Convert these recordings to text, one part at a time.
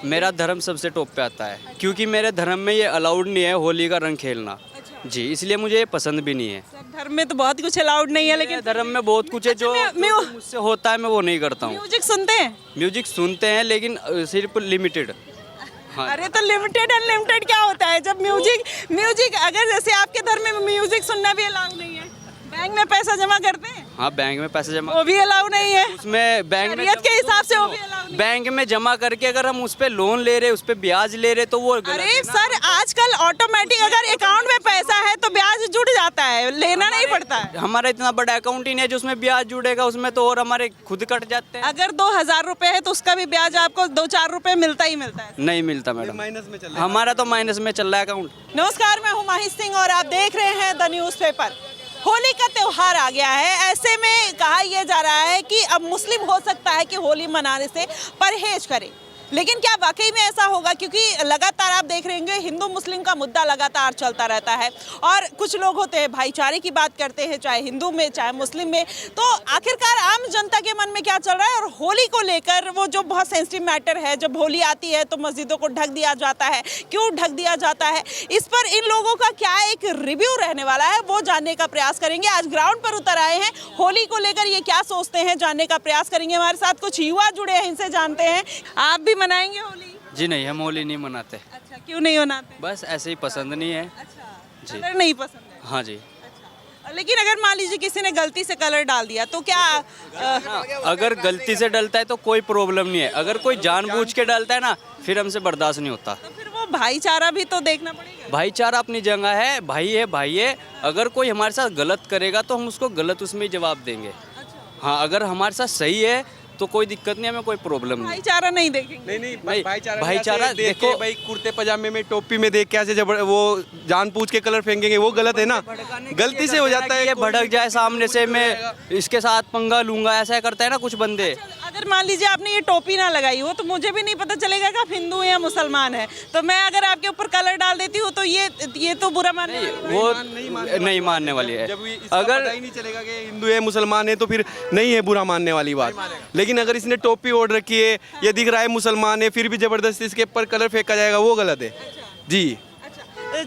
मेरा धर्म सबसे टॉप पे आता है, क्योंकि मेरे धर्म में ये अलाउड नहीं है होली का रंग खेलना। जी, इसलिए मुझे ये पसंद भी नहीं है। सब धर्म में तो बहुत कुछ अलाउड नहीं है, लेकिन मेरे धर्म में बहुत कुछ है जो मुझसे होता है, मैं वो नहीं करता हूँ। म्यूजिक सुनते हैं। म्यूजिक सुनते हैं लेकिन सिर्फ लिमिटेड। हाँ। अरे तो लिमिटेड अनलिमिटेड क्या होता है? जब म्यूजिक अगर जैसे आपके धर्म में म्यूजिक सुनना भी अलाउ नहीं है, बैंक में पैसा जमा करते हैं, हाँ, बैंक में पैसे जमा, वो भी अलाउ नहीं है। उसमें बैंक में शरीयत के हिसाब से वो भी अलाउ नहीं है। बैंक में जमा करके अगर हम उस पे लोन ले रहे, उस पे ब्याज ले रहे, तो वो गलत अरे है ना। सर, आजकल ऑटोमेटिक अगर अकाउंट में पैसा है तो ब्याज जुड़ जाता है, लेना नहीं पड़ता है। हमारा इतना बड़ा अकाउंट ही नहीं है जो उसमें ब्याज जुड़ेगा, उसमें तो और हमारे खुद कट जाते हैं। अगर 2000 रुपए है तो उसका भी ब्याज आपको 2-4 रुपए मिलता ही मिलता है। नहीं मिलता मैडम, माइनस में चल रहा है। हमारा तो माइनस में चल रहा है अकाउंट। नमस्कार, मैं हूं माहिर सिंह और आप देख रहे हैं द न्यूज़पेपर। होली का त्योहार आ गया है, ऐसे में कहा यह जा रहा है कि अब मुस्लिम हो सकता है कि होली मनाने से परहेज करें, लेकिन क्या वाकई में ऐसा होगा? क्योंकि लगातार आप देख रहे होंगे हिंदू मुस्लिम का मुद्दा लगातार चलता रहता है और कुछ लोग होते हैं भाईचारे की बात करते हैं, चाहे हिंदू में चाहे मुस्लिम में। तो आखिरकार आम जनता के मन में क्या चल रहा है? और होली को लेकर वो जो बहुत सेंसिटिव मैटर है, जब होली आती है तो मस्जिदों को ढक दिया जाता है, क्यों ढक दिया जाता है, इस पर इन लोगों का क्या एक रिव्यू रहने वाला है, वो जानने का प्रयास करेंगे। आज ग्राउंड पर उतर आए हैं, होली को लेकर ये क्या सोचते हैं जानने का प्रयास करेंगे। हमारे साथ कुछ युवा जुड़े हैं, इनसे जानते हैं। आप भी मनाएंगे होली? जी नहीं, हम होली नहीं मनाते। अच्छा, क्यों नहीं मनाते? बस ऐसे ही पसंद नहीं है। अच्छा, जी। कलर नहीं पसंद है? हाँ जी। अच्छा, लेकिन अगर मान लीजिए किसी ने गलती से कलर डाल दिया तो क्या अगर गलती से डलता है तो कोई प्रॉब्लम नहीं है, अगर कोई जानबूझ के डालता है ना, फिर हमसे बर्दाश्त नहीं होता। तो फिर वो भाईचारा भी तो देखना पड़ेगा। भाईचारा अपनी जगह है, भाई है। अगर कोई हमारे साथ गलत करेगा तो हम उसको गलत उसमें ही जवाब देंगे। हाँ, अगर हमारे साथ सही है तो कोई दिक्कत नहीं, हमें कोई प्रॉब्लम नहीं। भाईचारा नहीं देखेंगे? नहीं, भाईचारा देखो भाई, कुर्ते पजामे में टोपी में देख के ऐसे जब वो जानबूझ के कलर फेंकेंगे वो गलत है ना, गलती से हो जाता है। ये भड़क जाए सामने से, मैं इसके साथ पंगा लूंगा, ऐसा करता है ना कुछ बंदे। अगर मान लीजिए आपने ये टोपी ना लगाई हो तो मुझे भी नहीं पता चलेगा कि आप हिंदू या मुसलमान है, तो मैं अगर आपके ऊपर कलर डाल देती हूँ तो ये तो बुरा मानने वो नहीं मानने वाली है। अगर नहीं चलेगा कि हिंदू है मुसलमान है तो फिर नहीं है बुरा मानने वाली बात। लेकिन अगर इसने टोपी ओढ़ रखी है, ये दिख रहा है मुसलमान है, फिर भी जबरदस्ती इसके ऊपर कलर फेंका जाएगा, वो गलत है जी।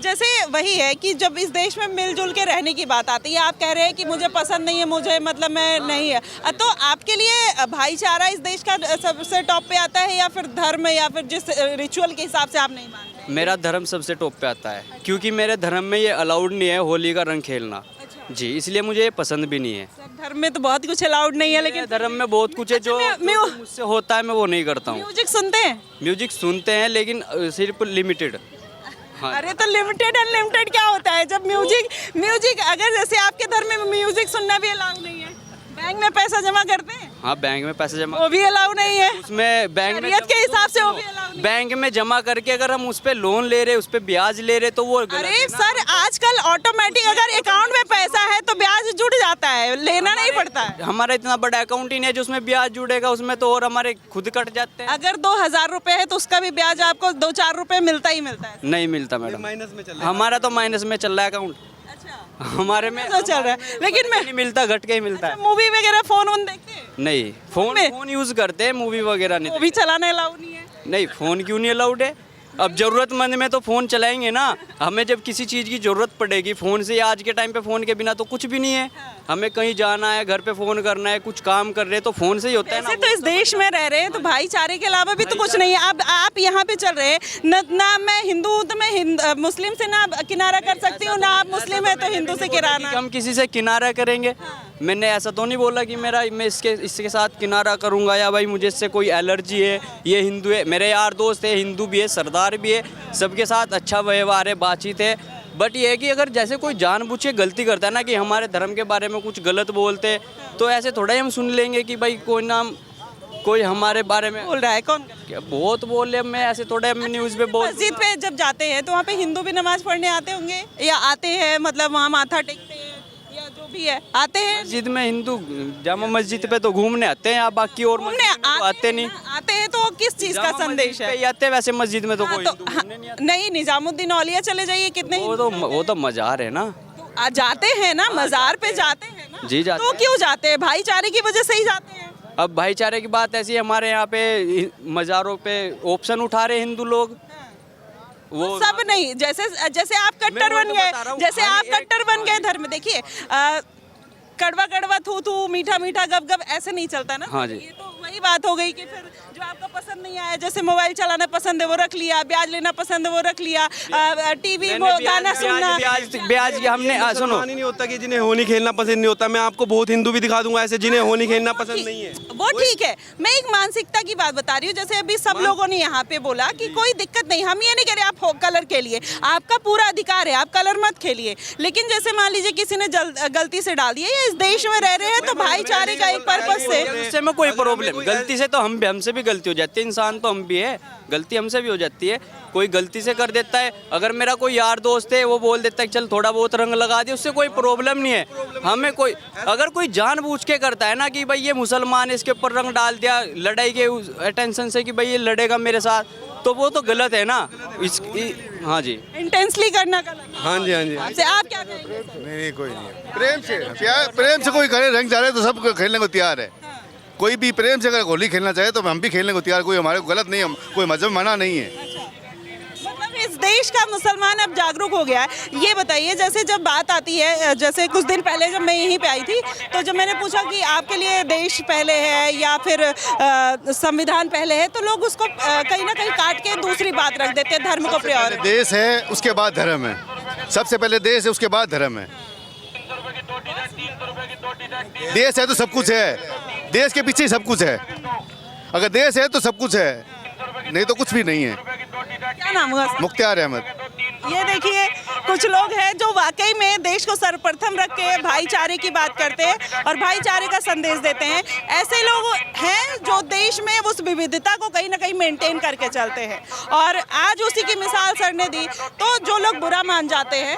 जैसे वही है कि जब इस देश में मिलजुल के रहने की बात आती है, आप कह रहे हैं कि मुझे पसंद नहीं है, मुझे मतलब मैं नहीं है, तो आपके लिए भाईचारा इस देश का सबसे टॉप पे आता है या फिर धर्म या फिर जिस रिचुअल के हिसाब से आप नहीं मानते? मेरा धर्म सबसे टॉप पे आता है, क्योंकि मेरे धर्म में ये अलाउड नहीं है होली का रंग खेलना। जी, इसलिए मुझे ये पसंद भी नहीं है। सब धर्म में तो बहुत कुछ अलाउड नहीं है, लेकिन धर्म में बहुत कुछ है जो मुझसे होता है, मैं वो नहीं करता हूँ। म्यूजिक सुनते हैं? म्यूजिक सुनते हैं लेकिन सिर्फ लिमिटेड। हाँ। अरे तो लिमिटेड अनलिमिटेड क्या होता है? जब म्यूजिक अगर जैसे आपके धर्म में म्यूजिक सुनना भी अलाउ नहीं है, बैंक में पैसा जमा करते हैं, हाँ, बैंक में पैसे जमा, वो भी अलाउ नहीं है। उसमें बैंक में शरीयत के हिसाब से वो भी अलाउ नहीं है। बैंक में जमा करके अगर हम उस पे लोन ले रहे, उस पे ब्याज ले रहे, तो वो गलत अरे है ना। सर, आजकल ऑटोमेटिक अगर अकाउंट में पैसा है तो ब्याज जुड़ जाता है, लेना नहीं पड़ता है। हमारा इतना बड़ा अकाउंट ही नहीं है जो उसमें ब्याज जुड़ेगा, उसमें तो और हमारे खुद कट जाते हैं। अगर 2000 रुपए है तो उसका भी ब्याज आपको 2-4 रुपए मिलता ही मिलता है। नहीं मिलता मैडम, माइनस में चल रहा है। हमारा तो माइनस में चल रहा है अकाउंट। अच्छा, हमारे में तो चल रहा है, लेकिन मैं नहीं मिलता, घट के ही मिलता है। मूवी वगैरह फोन देखते हैं? नहीं, फोन यूज करते हैं, मूवी वगैरह नहीं। वो भी चलाना अलाउ नहीं है? नहीं, फोन क्यों नहीं अलाउड है? अब जरूरतमंद में तो फोन चलाएंगे ना, हमें जब किसी चीज़ की जरूरत पड़ेगी फोन से। आज के टाइम पे फोन के बिना तो कुछ भी नहीं है। हमें कहीं जाना है, घर पे फोन करना है, कुछ काम कर रहे हैं तो फोन से ही होता है ना। तो इस देश में रह रहे हैं तो भाईचारे के अलावा भी तो कुछ नहीं है। अब आप यहाँ पे चल रहे हैं ना मैं हिंदू हूँ तो मैं मुस्लिम से ना किनारा कर सकती हूँ, ना आप मुस्लिम है तो हिंदू से किनारा। हम किसी से किनारा करेंगे? मैंने ऐसा तो नहीं बोला कि मैं इसके साथ किनारा करूंगा या भाई मुझे इससे कोई एलर्जी है, ये हिंदू है। मेरे यार दोस्त है, हिंदू भी है, सरदार भी है, सबके साथ अच्छा व्यवहार है, बातचीत है। बट ये है कि अगर जैसे कोई जानबूझ के गलती करता है ना, कि हमारे धर्म के बारे में कुछ गलत बोलते, तो ऐसे थोड़ा ही हम सुन लेंगे कि भाई कोई हमारे बारे में बोल रहा है। कौन? क्या बहुत बोल रहे, मैं ऐसे थोड़े न्यूज़ पे बोल। मस्जिद पे जब जाते हैं तो वहाँ पे हिंदू भी नमाज पढ़ने आते होंगे या आते हैं, मतलब वहाँ माथा टेकते हैं या जो भी है, आते हैं मस्जिद में। हिंदू जामा मस्जिद पे तो घूमने आते हैं, बाकी और आते नहीं। आते हैं तो आते का संदेश है? आते वैसे मस्जिद में तो हाँ, कोई तो हिंदू घूमने नहीं आता। नहीं, निजामुद्दीन औलिया चले जाइए, कितने वो तो मजार है ना। जाते हैं ना, मजार पे जाते हैं ना। जी, जाते तो हैं। क्यों जाते हैं? भाईचारे की वजह से ही जाते हैं। अब भाईचारे की बात ऐसी है, हमारे यहाँ पे मज़ारों पे ऑप्शन उठा रहे हिंदू लोग, वो सब नहीं, जैसे जैसे आप कट्टर मैं बन वो तो गए, बता रहा हूँ, जैसे आप खाली एक- कट्टर बन गए धर्म, देखिए कड़वा कड़वा थू थू मीठा मीठा गप गप ऐसे नहीं चलता ना। हाँ जी। ये तो वही बात हो गई कि फिर जो आपको पसंद नहीं आया, जैसे मोबाइल चलाना पसंद है वो रख लिया, ब्याज लेना पसंद है वो रख लिया, टीवी वो गाना सुनना। ब्याज की हमने सुनो, मुसलमान ही नहीं होता कि जिन्हें होली खेलना पसंद नहीं होता। मैं आपको बहुत हिंदू भी दिखा दूंगा ऐसे जिन्हें होली खेलना पसंद नहीं है। वो ठीक है, मैं एक मानसिकता की बात बता रही हूँ। जैसे अभी सब लोगों ने यहाँ पे बोला कि कोई दिक्कत नहीं, हम ये नहीं कह रहे आप कलर खेलिए, आपका पूरा अधिकार है, आप कलर मत खेलिए। लेकिन जैसे मान लीजिए किसी ने गलती से डाल दिया, या इस देश में रह रहे हैं तो भाईचारे का एक पर्पस से, उससे में कोई प्रॉब्लम, गलती से तो हमसे भी गलती हो जाती है, इंसान तो हम भी है, गलती हमसे भी हो जाती है, कोई गलती से कर देता है। अगर मेरा कोई यार दोस्त है वो बोल देता है चल थोड़ा बहुत रंग लगा दे, उससे कोई प्रॉब्लम नहीं है हमें। कोई अगर कोई जानबूझ के करता है ना कि भाई ये मुसलमान है इसके ऊपर रंग डाल दिया लड़ाई के अटेंशन से कि भाई ये लड़ेगा मेरे साथ, तो वो तो गलत है ना। हाँ जी, इंटेंसली करना गलत। हाँ जी, हाँ जी। आपसे आप क्या कहेंगे? नहीं कोई नहीं है। प्रेम से कोई करे, रंग चाहे तो सब खेलने को तैयार है। कोई भी प्रेम से अगर होली खेलना चाहे तो हम भी खेलने को तैयार, कोई हमारे को गलत नहीं है, कोई मजहब मना नहीं है। मतलब इस देश का मुसलमान अब जागरूक हो गया है। ये बताइए, जैसे जब बात आती है, जैसे कुछ दिन पहले जब मैं यहीं पे आई थी तो जब मैंने पूछा कि आपके लिए देश पहले है या फिर संविधान पहले है, तो लोग उसको कहीं ना कहीं काट के दूसरी बात रख देते हैं, धर्म को प्रायोरिटी। देश है उसके बाद धर्म है, सबसे पहले देश है उसके बाद धर्म है। देश है तो सब कुछ है, देश के पीछे ही सब कुछ है। अगर देश है तो सब कुछ है, नहीं तो कुछ भी नहीं है। क्या नाम हुआ? मुख्तार अहमद। ये देखिए कुछ लोग हैं जो वाकई में देश को सर्वप्रथम रख के भाईचारे की बात करते हैं और भाईचारे का संदेश देते हैं। ऐसे लोग हैं जो देश में उस विविधता को कहीं ना कहीं मेंटेन करके चलते हैं, और आज उसी की मिसाल सर ने दी। तो जो लोग बुरा मान जाते हैं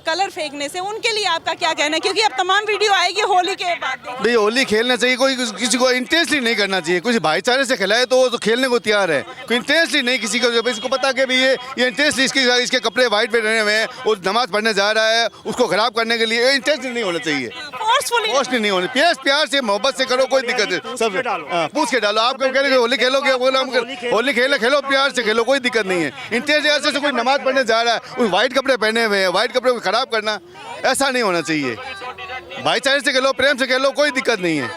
कलर फेंकने से, उनके लिए आपका क्या कहना है? क्योंकि अब तमाम वीडियो आएगी होली के बाद। भाई होली खेलना चाहिए, कोई किसी को इंटेंसली नहीं करना चाहिए। कुछ भाईचारे से खिलाए तो वो तो खेलने को तैयार है, कोई इंटेंसली नहीं किसी को। इसको पता कि भाई ये इंटेंसली इसके कपड़े वाइट पे रहने में, वो नमाज पढ़ने जा रहा है, उसको खराब करने के लिए इंटेंसली नहीं होना चाहिए, फोर्सफुली नहीं होनी। प्यार से मोहब्बत से करो, कोई दिक्कत नहीं। सब पूछ के डालो। आप कह रहे होली खेलोगे, होली खेलो प्यार से खेलो, कोई दिक्कत नहीं है। इंटेंसली ऐसे से कोई नमाज पढ़ने जा रहा है, उस वाइट कपड़े पहने हुए हैं, वाइट कपड़े को खराब करना ऐसा नहीं होना चाहिए। भाईचारे से खेलो, प्रेम से खेलो, कोई दिक्कत नहीं है,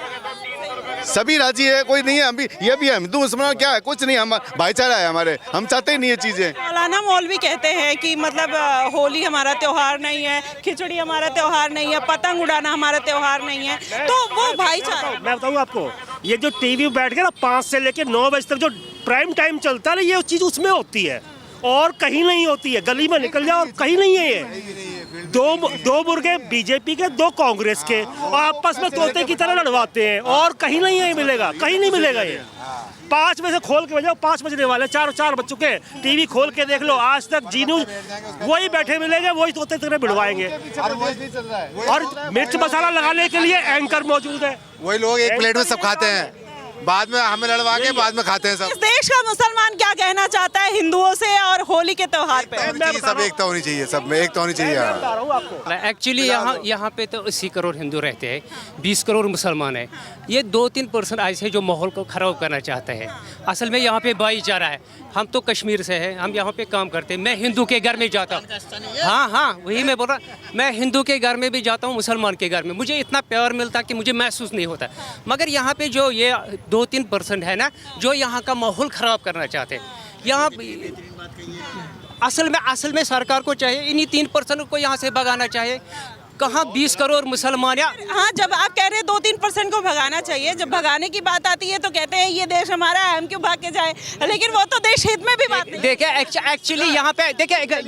सभी राजी है, कोई नहीं है। हम भी ये भी है, हिंदू मुसलमान क्या है, कुछ नहीं, हम भाईचारा है हमारे, हम चाहते ही नहीं ये चीजें। मौलाना मौलवी कहते हैं कि मतलब होली हमारा त्योहार नहीं है, खिचड़ी हमारा त्योहार नहीं है, पतंग उड़ाना हमारा त्योहार नहीं है, तो वो भाईचारा। मैं बताऊँ आपको, ये जो टीवी बैठ के ना 5 से लेकर 9 बजे तक जो प्राइम टाइम चलता है ना, ये चीज़ उसमें होती है और कहीं नहीं होती है। गली में निकल जाओ और कहीं नहीं है। ये दो मुर्गे बीजेपी के, 2 कांग्रेस के, आपस में तोते की तरह लड़वाते हैं और कहीं नहीं है, मिलेगा, कहीं नहीं मिलेगा। ये 5 बजे से खोल के बजाओ, 5 बजने वाले, 4 बज चुके हैं। टीवी खोल के देख लो, आज तक जी न्यूज वही बैठे मिलेंगे, वही तोते की तरह भिड़वाएंगे। और मिर्च मसाला लगाने के लिए एंकर मौजूद है। वही लोग एक प्लेट में सब खाते हैं, बाद में हमें लड़वा के बाद में खाते हैं सब। इस देश का मुसलमान क्या कहना चाहता है हिंदुओं से और होली के त्योहार पे? सब एकता होनी चाहिए, सब में एकता होनी चाहिए। एक्चुअली यहाँ पे तो 80 करोड़ हिंदू रहते हैं, 20 करोड़ मुसलमान हैं। ये 2-3% ऐसे जो माहौल को ख़राब करना चाहते हैं। असल में यहाँ पे भाईचारा है। हम तो कश्मीर से हैं, हम यहाँ पे काम करते हैं। मैं हिंदू के घर में जाता हूँ, हाँ वही मैं बोल रहा, मैं हिंदू के घर में भी जाता हूँ, मुसलमान के घर में, मुझे इतना प्यार मिलता कि मुझे महसूस नहीं होता। मगर यहाँ पे जो ये 2-3% है ना, जो यहाँ का माहौल ख़राब करना चाहते हैं। यहाँ असल में सरकार को चाहिए इन्हीं 3% को यहाँ से भगाना चाहिए। कहाँ 20 करोड़ मुसलमान या हाँ, जब आप कह रहे हैं 2-3% को भगाना चाहिए, जब भगाने की बात आती है तो कहते हैं ये देश हमारा है, हम क्यों भाग के जाए, लेकिन वो तो देश हित में भी बात नहीं। देखिए एक्चुअली यहाँ पे देखिए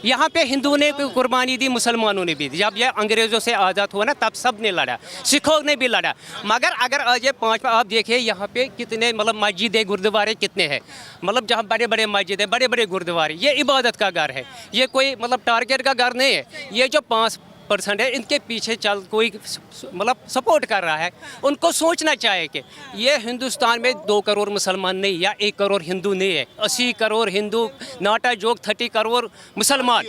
यहाँ पे हिंदुओं ने भी कुर्बानी दी, मुसलमानों ने भी दी। जब ये अंग्रेज़ों से आज़ाद हुआ ना, तब सब ने लड़ा, सिखों ने भी लड़ा। मगर अगर आज ये 5 आप देखिए यहाँ पे कितने मतलब मस्जिद है, गुरुद्वारे कितने हैं, मतलब जहाँ बड़े बड़े मस्जिद है, बड़े बड़े गुरुद्वारे, ये इबादत का घर है, ये कोई मतलब टारगेट का घर नहीं है। ये जो 2-3% है, इनके पीछे चल कोई मतलब सपोर्ट कर रहा है। उनको सोचना चाहिए कि ये हिंदुस्तान में 2 करोड़ मुसलमान नहीं या 1 करोड़ हिंदू नहीं है, 80 करोड़ हिंदू नाटा जोग 30 करोड़ मुसलमान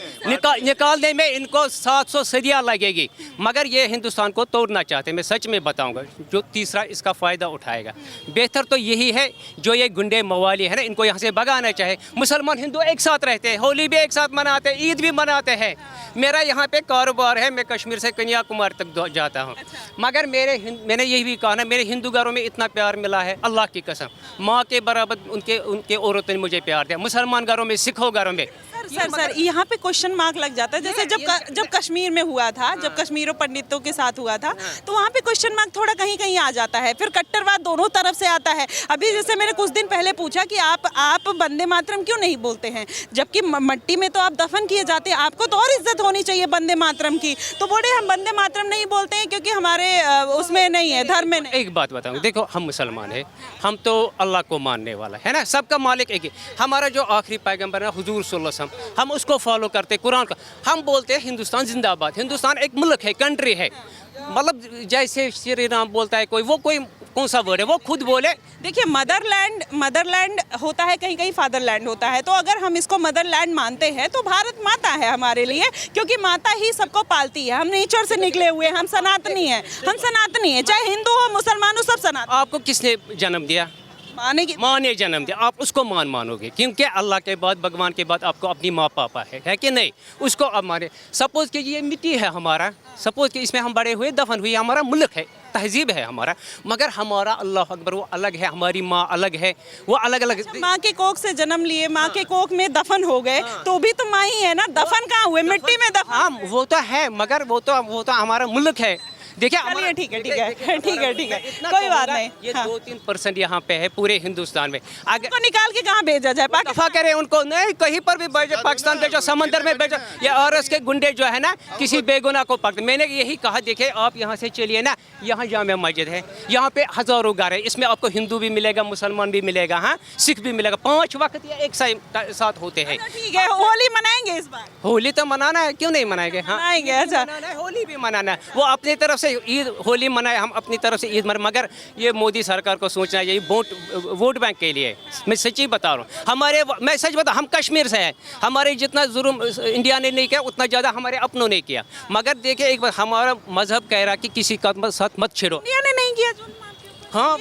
निकालने में इनको 700 सदियाँ लगेगी, मगर ये हिंदुस्तान को तोड़ना चाहते हैं। मैं सच में बताऊंगा, जो तीसरा इसका फ़ायदा उठाएगा। बेहतर तो यही है जो ये गुंडे मवाली है ना, इनको यहाँ से भगाना चाहे। मुसलमान हिंदू एक साथ रहते हैं, होली भी एक साथ मनाते हैं, ईद भी मनाते हैं। मेरा यहाँ पे कारोबार है, मैं कश्मीर से कन्याकुमारी तक जाता हूँ, मगर मैंने यही भी कहा ना, मेरे हिंदू घरों में इतना प्यार मिला है, अल्लाह की कसम, माँ के बराबर उनके औरतों ने मुझे प्यार दिया। मुसलमान घरों में, सिखों घरों में सर यहाँ पे क्वेश्चन मार्क लग जाता है। जैसे जब कश्मीर में हुआ था, जब कश्मीर पंडितों के साथ हुआ था, तो वहाँ पे क्वेश्चन मार्क थोड़ा कहीं कहीं आ जाता है, फिर कट्टरवाद दोनों तरफ से आता है। अभी जैसे मैंने कुछ दिन पहले पूछा कि आप वंदे मातरम क्यों नहीं बोलते हैं, जबकि मट्टी में तो आप दफन किए जाते हैं, आपको तो और इज्जत होनी चाहिए वंदे मातरम की। तो बोले हम वंदे मातरम नहीं बोलते हैं क्योंकि हमारे उसमें नहीं है, धर्म में नहीं। एक बात बताऊँ, देखो हम मुसलमान हैं, हम तो अल्लाह को मानने वाला है ना, सबका मालिक एक ही। हमारा जो आखिरी पैगम्बर है हुजूर सल्लल्लाहु अलैहि वसल्लम, हम उसको फॉलो करते, कुरान का। हम बोलते हैं हिंदुस्तान जिंदाबाद, हिंदुस्तान एक मुल्क है, कंट्री है। मतलब जैसे श्री राम बोलता है कोई, वो कोई कौन सा वर्ड है, वो खुद बोले। देखिए मदरलैंड होता है, कहीं कहीं फादरलैंड होता है। तो अगर हम इसको मदरलैंड मानते हैं तो भारत माता है हमारे लिए, क्योंकि माता ही सबको पालती है। हम नेचर से निकले हुए, हम सनातनी है, चाहे हिंदू हो मुसलमान हो, सब सनातन। आपको किसने जन्म दिया? माँ ने जन्म दिया, आप उसको मानोगे, क्योंकि अल्लाह के बाद, भगवान के बाद आपको अपनी माँ पापा है कि नहीं? उसको अब माने। सपोज कि ये मिट्टी है हमारा, सपोज कि इसमें हम बड़े हुए, दफन हुए, हमारा मुल्क है, तहजीब है हमारा, मगर हमारा अल्लाह अकबर वो अलग है, हमारी माँ अलग है, वो अलग अलग। माँ के कोख से जन्म लिए, माँ के कोख में दफन हो गए, तो भी तो माँ ही है ना, दफन कहाँ हुए? मिट्टी में दफन। हाँ वो तो है, मगर वो तो हमारा मुल्क है। देखिए ठीक है, कोई बात नहीं। ये 2-3% यहाँ पे है पूरे हिंदुस्तान में। अगर को निकाल के कहाँ भेजा जाए? दफा करें उनको, नहीं कहीं पर भी भेजो, पाकिस्तान भेजो, समंदर में भेजो। ये औरस के गुंडे जो है ना, किसी बेगुनाह को पकड़। मैंने यही कहा, देखिए आप यहाँ से चलिए ना, यहाँ जामिया मस्जिद है, यहाँ पे हज़ारों घर है, इसमें आपको हिंदू भी मिलेगा, मुसलमान भी मिलेगा, हाँ सिख भी मिलेगा। 5 वक्त ये एक साथ होते हैं। ठीक है, होली मनाएंगे इस बार? होली तो मनाना है, क्यों नहीं मनाएंगे? हाँ मनाएंगे। अच्छा, होली भी मनाना है, वो अपनी तरफ से ईद होली मनाए, हम अपनी तरफ से ईद मनाए, मगर ये मोदी सरकार को सोचना चाहिए वोट बैंक के लिए। मैं सच्ची बता रहा हूँ, मैं सच बता, हम कश्मीर से हैं, हमारे जितना जुर्म इंडिया ने नहीं किया उतना ज़्यादा हमारे अपनों ने किया। मगर देखिए एक बार, हमारा मजहब कह रहा कि किसी का साथ मत छेड़ो। इंडिया ने नहीं किया जुल्म? हाँ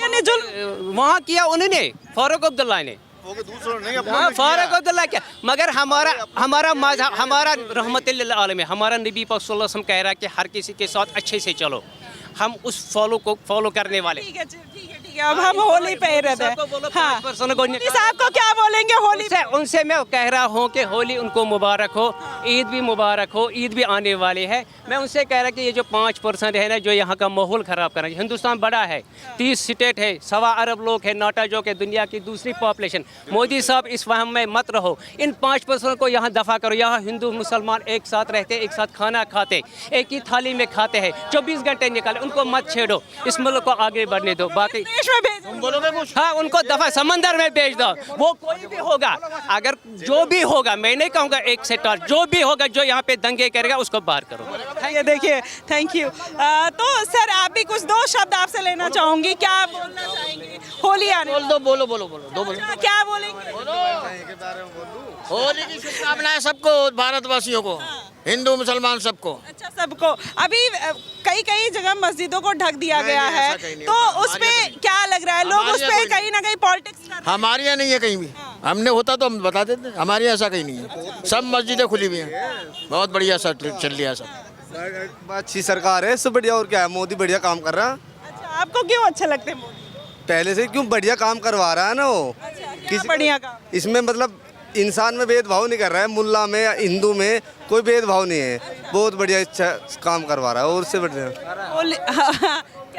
वहाँ किया उन्होंने, फारूक अब्दुल्ला ने, फारूक अब्दुल्ला क्या, मगर हमारा मजहब, हमारा रहमतुल्लिल आलमीन, हमारा नबी पाक सल्लल्लाहु अलैहि वसल्लम कह रहा है कि हर किसी के साथ अच्छे से चलो, हम उस फॉलो करने वाले। ठीक है, अब हम होली पे ही रहते हैं। हाँ, साहब को क्या बोलेंगे होली से? उनसे मैं कह रहा हूँ कि होली उनको मुबारक हो, ईद भी मुबारक हो, ईद भी आने वाली है। मैं उनसे कह रहा कि ये जो 5% है ना, जो यहाँ का माहौल ख़राब कर रहा है। हिंदुस्तान बड़ा है, 30 स्टेट है, 1.25 अरब लोग हैं, नाटा जो कि दुनिया की दूसरी पॉपुलेशन। मोदी साहब इस वहम में मत रहो, इन 5% को यहाँ दफ़ा करो। यहाँ हिंदू मुसलमान एक साथ रहते, एक साथ खाना खाते, एक ही थाली में खाते हैं, 24 घंटे निकाले, उनको मत छेड़ो, इस मुल्क को आगे बढ़ने दो। बाकी हाँ, उनको दफा समंदर में भेज दो, वो कोई भी होगा, अगर जो भी होगा, मैं नहीं कहूँगा एक सेक्टर, जो भी होगा जो यहाँ पे दंगे करेगा उसको बाहर करो। देखिए, थैंक यू। तो सर आप भी कुछ 2 शब्द आपसे लेना चाहूंगी, क्या बोलना चाहेंगे होली आने? बोलो। क्या बोलेंगे? होली की शुभकामनाएं सबको, भारतवासियों को, हिंदू मुसलमान सबको। अच्छा, सबको। अभी कई जगह मस्जिदों को ढक दिया गया है, तो उसमें क्या लग रहा है, लोग उस पे कहीं ना कहीं पॉलिटिक्स कर रहे हैं? हमारे यहाँ नहीं है कहीं भी, हमने होता तो हम बता देते, हमारे यहाँ ऐसा कहीं नहीं है, सब मस्जिदें खुली हुई हैं, बहुत बढ़िया सा चल रहा है सब। अच्छी सरकार है, सब बढ़िया। और क्या है, मोदी बढ़िया काम कर रहा है। अच्छा, आपको क्यों अच्छे लगते हैं मोदी? पहले से क्यों बढ़िया काम करवा रहा है ना वो। क्या बढ़िया काम? इसमें मतलब इंसान में भेदभाव नहीं कर रहा है, मुल्ला में या हिंदू में कोई भेदभाव नहीं है, बहुत बढ़िया अच्छा काम करवा रहा है। और उससे बढ़िया क्या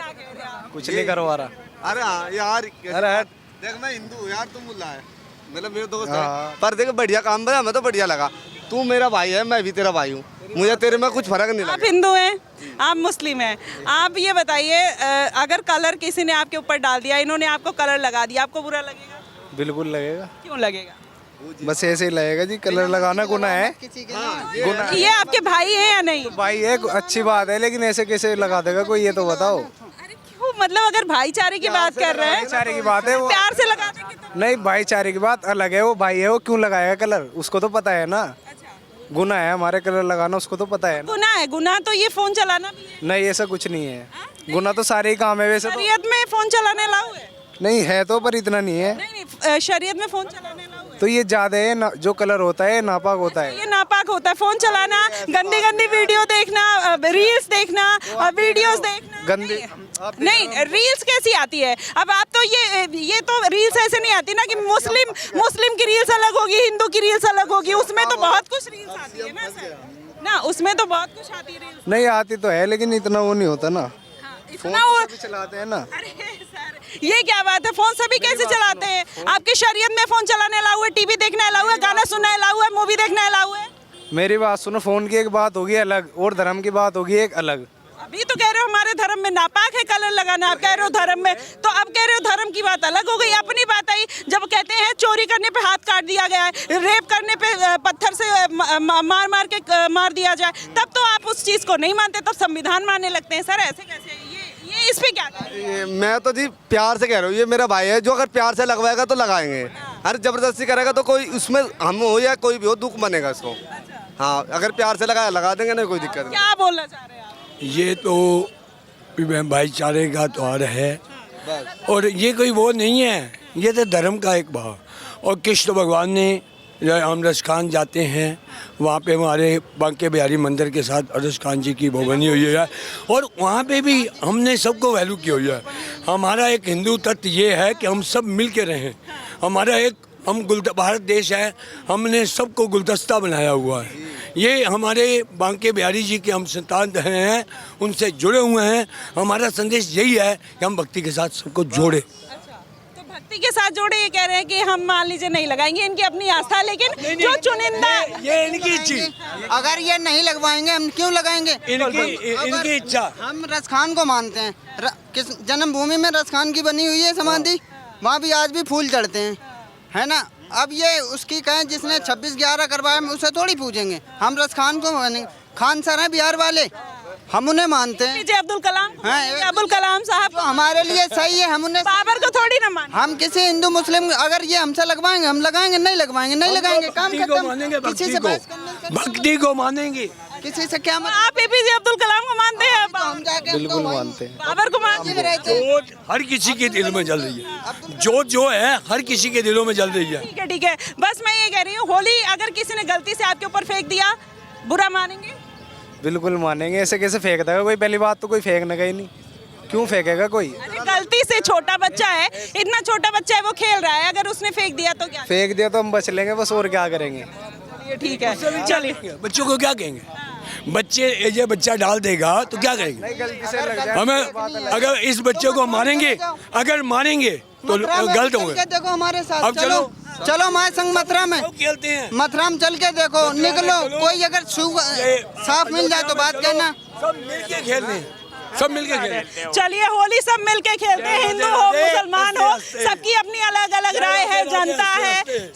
कह रहे हैं आप? कुछ नहीं करवा रहा। अरे हाँ यार, अरे देख मैं हिंदू हूँ यार, तुम मुल्ला है, मतलब मेरे दोस्त है, पर देख बढ़िया काम बना, हमें तो बढ़िया लगा। तू मेरा भाई है, मैं भी तेरा भाई हूँ, मुझे तेरे में कुछ फर्क नहीं लगा। आप हिंदू हैं, आप मुस्लिम हैं, आप ये बताइए, अगर कलर किसी ने आपके ऊपर डाल दिया, इन्होंने आपको कलर लगा दिया, आपको बुरा लगेगा? बिल्कुल लगेगा। क्यों लगेगा? बस ऐसे ही लगेगा जी, कलर लगाना गुनाह है। गुनाह ये आपके भाई हैं या नहीं? भाई है, अच्छी बात है, लेकिन ऐसे कैसे लगा देगा कोई, ये तो बताओ। अरे क्यों, मतलब अगर भाईचारे की बात कर रहे हैं, भाईचारे की बात है वो, प्यार से लगा देंगे तो। नहीं भाईचारे की बात अलग है, वो भाई है, वो क्यों लगाएगा कलर, उसको तो पता है ना। गुनाह है हमारे कलर लगाना, उसको तो पता है ना। गुनाह है, गुनाह तो ये फोन चलाना भी है। नहीं ऐसा कुछ नहीं है, गुनाह तो सारे ही काम है वैसे तो। शरीयत में फोन चलाने लाओ है? नहीं है तो, पर इतना नहीं है। नहीं, शरीयत में फोन चलाने लाओ है? तो ये ज्यादा है जो कलर होता है नापाक होता है। ये नापाक होता है, फोन चलाना, गंदी गंदी वीडियो देखना, रील्स देखना और वीडियोस देखना। गंदी नहीं, रील्स कैसी आती है? अब आप तो ये तो रील्स ऐसे नहीं आती ना कि मुस्लिम की रील्स अलग होगी, हिंदू की रील्स अलग होगी, उसमें तो बहुत कुछ रील्स आती है ना सर। ना उसमें तो बहुत कुछ आती है रील्स। नहीं आती तो है, लेकिन इतना वो नहीं होता ना। फोन इतना वो तो सभी चलाते हैं ना। अरे सर, ये क्या बात है, फोन सभी कैसे चलाते हैं? आपकी शरीयत में फोन चलाने अलाउ है, टीवी देखना अलाउ है, गाना सुनना अलाउ है, मूवी देखना अलाउ है? मेरी बात सुनो, फोन की एक बात होगी अलग और धर्म की बात होगी एक अलग। अभी तो कह रहे हो हमारे धर्म में नापाक है कलर लगाना, आप कह रहे हो धर्म में, तो अब कह रहे हो धर्म की बात अलग हो गई। अपनी बात आई जब कहते हैं चोरी करने पे हाथ काट दिया गया है, रेप करने पे पत्थर से मार के मार दिया जाए, तब तो आप उस चीज को नहीं मानते, तब संविधान मानने लगते हैं। सर ऐसे कैसे, ये इस पे क्या करें? मैं तो जी प्यार से कह रहा हूँ, ये मेरा भाई है, जो अगर प्यार से लगवाएगा तो लगाएंगे, अरे जबरदस्ती करेगा तो कोई उसमें हम हो या कोई भी हो दुख बनेगा इसको। हाँ, अगर प्यार से लगा देंगे ना, कोई दिक्कत नहीं। क्या बोलना चाह रहे हैं आप? ये तो भाईचारे का त्योहार है और ये कोई वो नहीं है, ये तो धर्म का एक भाव। और कृष्ण भगवान ने हम रसखान जाते हैं, वहाँ पे हमारे बांके बिहारी मंदिर के साथ रसखान जी की वो बनी हुई है और वहाँ पे भी हमने सबको वैल्यू की हुई है। हमारा एक हिंदू तत्व ये है कि हम सब मिल के रहें। हमारा एक भारत देश है, हमने सबको गुलदस्ता बनाया हुआ है। ये हमारे बांके बिहारी जी के हम संतान हैं, उनसे जुड़े हुए हैं। हमारा संदेश यही है कि हम भक्ति के साथ सबको जोड़े। तो भक्ति के साथ जोड़े, ये कह रहे हैं कि हम मान लीजिए नहीं लगाएंगे, इनकी अपनी आस्था है, लेकिन जो चुनिंदा ये इनकी इच्छा। अगर ये नहीं लगवाएंगे हम क्यों लगाएंगे? इनकी इच्छा। हम रसखान को मानते हैं, किस जन्मभूमि में रसखान की बनी हुई है समाधि, वहाँ भी आज भी फूल चढ़ते हैं, है ना। अब ये उसकी कहें जिसने 26/11 करवाया, हम उसे थोड़ी पूछेंगे। हम रसखान को मानेंगे। खान सर हैं बिहार वाले, हम उन्हें मानते हैं। जे अब्दुल कलाम, अब्दुल कलाम साहब तो हमारे लिए सही है, हम उन्हें, बाबर को थोड़ी ना मान। हम किसी हिंदू मुस्लिम अगर ये हमसे लगवाएंगे हम लगाएंगे, नहीं लगवाएंगे नहीं लगाएंगे, काम खत्म। किसी से बहस करने, भक्ति को मानेंगे, किसी से क्या मतलब? आप एपीजे अब्दुल कलाम को मानते हैं? हम जाके बिल्कुल मानते हैं। बाबर को मानते हैं? जोत हर किसी के दिल में जल रही है, जोत जो है हर किसी के दिलों में जल रही है। ठीक है, ठीक है। बस मैं ये कह रही हूँ, होली अगर किसी ने गलती से आपके ऊपर फेंक दिया, बुरा मानेंगे? बिल्कुल मानेंगे, ऐसे कैसे फेंक देगा कोई? पहली बात तो कोई फेंकने ही नहीं, क्यों फेंकेगा कोई? अरे गलती से, छोटा बच्चा है, इतना छोटा बच्चा है, वो खेल रहा है, अगर उसने फेंक दिया तो क्या? फेंक दिया तो हम बच लेंगे बस, और क्या करेंगे? ये ठीक है, चलिए। बच्चों को क्या कहेंगे? बच्चे ये बच्चा डाल देगा तो क्या करेंगे? नहीं, गलती से लग जाए हमें अगर इस बच्चे को मारेंगे, अगर मारेंगे तो गलत होंगे। देखो हमारे साथ, अब चलो चलो हमारे संग मथुरा में खेलते हैं, मथुरा में चल के देखो, निकलो, कोई अगर साफ मिल जाए तो बात कहना। सब मिलके खेलते हैं, सब मिलके खेलते हैं। चलिए, होली सब मिलके खेलते हैं, हिंदू हो मुसलमान हो, सबकी अपनी अलग अलग राय है, जनता है,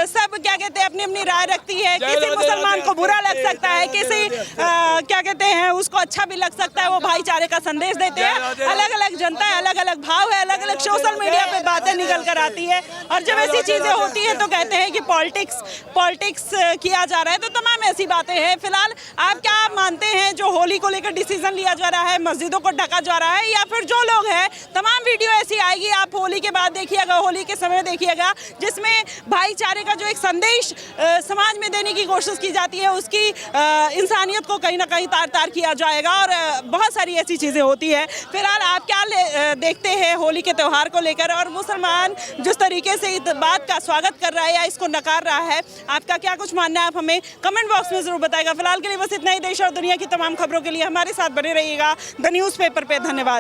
सब क्या कहते हैं अपनी अपनी राय रखती है। किसी मुसलमान को बुरा लग सकता है, किसी क्या कहते हैं उसको अच्छा भी लग सकता है, वो भाईचारे का संदेश देते हैं। अलग अलग जनता है, अलग अलग भाव है, अलग अलग सोशल मीडिया पे बातें निकल कर आती है, और जब ऐसी चीजें होती है तो कहते हैं कि पॉलिटिक्स किया जा रहा है, तो तमाम ऐसी बातें हैं। फिलहाल आप क्या मानते हैं, जो होली को लेकर डिसीजन लिया जा रहा है, मस्जिदों को ढका जा रहा है, या फिर जो लोग हैं, तमाम वीडियो ऐसी आएगी, आप होली के बाद देखिएगा, होली के समय देखिएगा, जिसमें भाईचारे का जो एक संदेश समाज में देने की कोशिश की जाती है, उसकी इंसानियत को कहीं ना कहीं तार तार किया जाएगा, और बहुत सारी ऐसी चीज़ें होती है। फिलहाल आप क्या देखते हैं होली के त्यौहार को लेकर, और मुसलमान जिस तरीके से इस बात का स्वागत कर रहा है या इसको नकार रहा है, आपका क्या कुछ मानना है? आप हमें कमेंट बॉक्स में ज़रूर बताएगा। फिलहाल के लिए बस इतना ही। देश और दुनिया की तमाम खबरों के लिए हमारे साथ बने रहिएगा द न्यूज़पेपर पे। धन्यवाद।